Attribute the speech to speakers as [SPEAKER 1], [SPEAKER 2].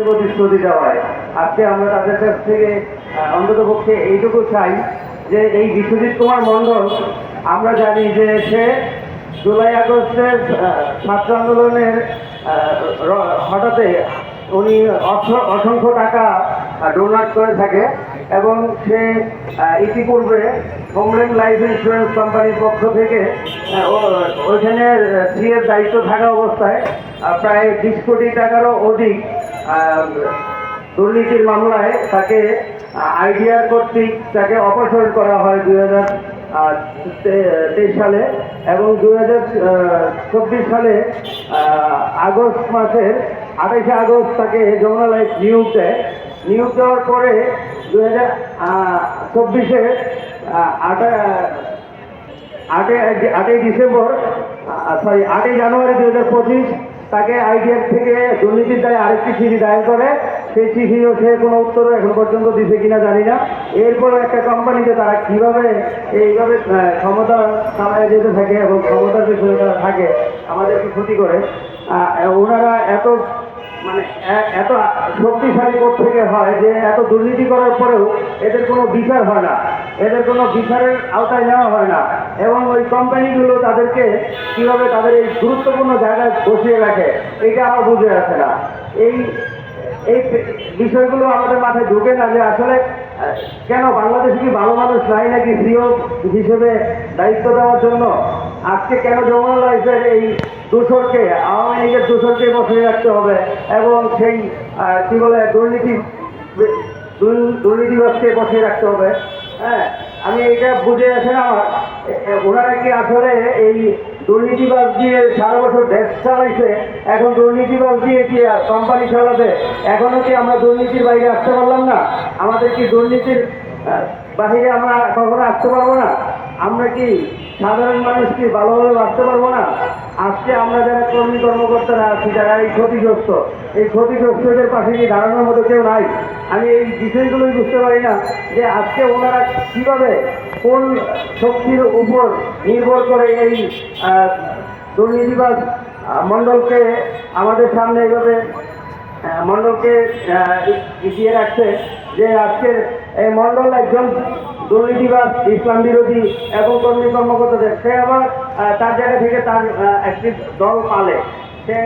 [SPEAKER 1] প্রতিশ্রুতি দেওয়ায় আজকে আমরা তাদের কাছ থেকে অন্ততপক্ষে এইটুকু চাই যে এই বিশ্বজিৎ কুমার মণ্ডল, আমরা জানি যে সে জুলাই আগস্টের ছাত্র আন্দোলনের হঠাৎ উনি অসংখ্য টাকা ডোনেট করে থাকে এবং সে ইতিপূর্বে হোমল্যান্ড লাইফ ইন্স্যুরেন্স কোম্পানির পক্ষ থেকে ওইখানে সিএর দায়িত্ব থাকা অবস্থায় প্রায় 20 কোটি টাকারও অধিক দুর্নীতির মামলায় তাকে আইডিআর কর্তৃক তাকে অপসারণ করা হয় 2023 সালে এবং 2024 সালে আগস্ট মাসের 28 আগস্ট তাকে যমুনা লাইফ নিয়োগ দেওয়ার পরে 2024-এ 8 জানুয়ারি 2025 তাকে আইডিআর থেকে দুর্নীতির দায়ে আরেকটি চিঠি দায়ের করে। সেই চিঠিও সে কোনো উত্তরও এখন পর্যন্ত দিছে কিনা জানি না। এরপরে একটা কোম্পানিতে তারা কীভাবে এইভাবে ক্ষমতা চালায় যেতে থাকে এবং ক্ষমতার পিছনে তারা থাকে আমাদেরকে ক্ষতি করে, ওনারা এত শক্তিশালী থেকে হয় যে এত দুর্নীতি করার পরেও এদের কোনো বিচার হয় না, এদের কোনো বিচারের আওতায় নেওয়া হয় না এবং ওই কোম্পানিগুলো তাদেরকে কীভাবে তাদের এই গুরুত্বপূর্ণ জায়গায় বসিয়ে রাখে এটা আমার বুঝে আসে না। এই বিষয়গুলো আমাদের মাথায় ঢুকে না যে আসলে কেন বাংলাদেশে কি ভালো মানুষ নাই নাকি সিও হিসেবে দায়িত্ব দেওয়ার জন্য? আজকে কেন যমুনা লাইফের এই দূষরকে, আওয়ামী লীগের দূষরকে বসিয়ে রাখতে হবে এবং সেই কী বলে দুর্নীতিবাজকে বসিয়ে রাখতে হবে? হ্যাঁ, আমি এটা বুঝে আসে না আমার। ওনারা কি আসলে এই দুর্নীতিবাজ দিয়ে সারা বছর দেশ চালাইছে, এখন দুর্নীতিবাজ দিয়ে কি কোম্পানি চালাবে? এখনও কি আমরা দুর্নীতির বাইরে আসতে পারলাম না? আমাদের কি দুর্নীতির বাহিরে আমরা কখনো আসতে পারবো না? আমরা কি সাধারণ মানুষ কি ভালোভাবে বাঁচতে পারবো না? আজকে আমরা যারা কর্মী কর্মকর্তারা আছি, যারা এই ক্ষতিগ্রস্তদের পাশে কি দাঁড়ানোর মতো কেউ নাই? আমি এই বিষয়গুলোই বুঝতে পারি না যে আজকে ওনারা কীভাবে কোন শক্তির উপর নির্ভর করে এই দুর্নীতিবাজ মণ্ডলকে আমাদের সামনে এইভাবে মণ্ডলকে এগিয়ে রাখছে যে আজকের এই মণ্ডল একজন দুর্নীতিবাজ, ইসলাম বিরোধী এবং কর্মী কর্মকর্তাদের সে আবার তার জায়গা থেকে তার একটি দল পালে। সে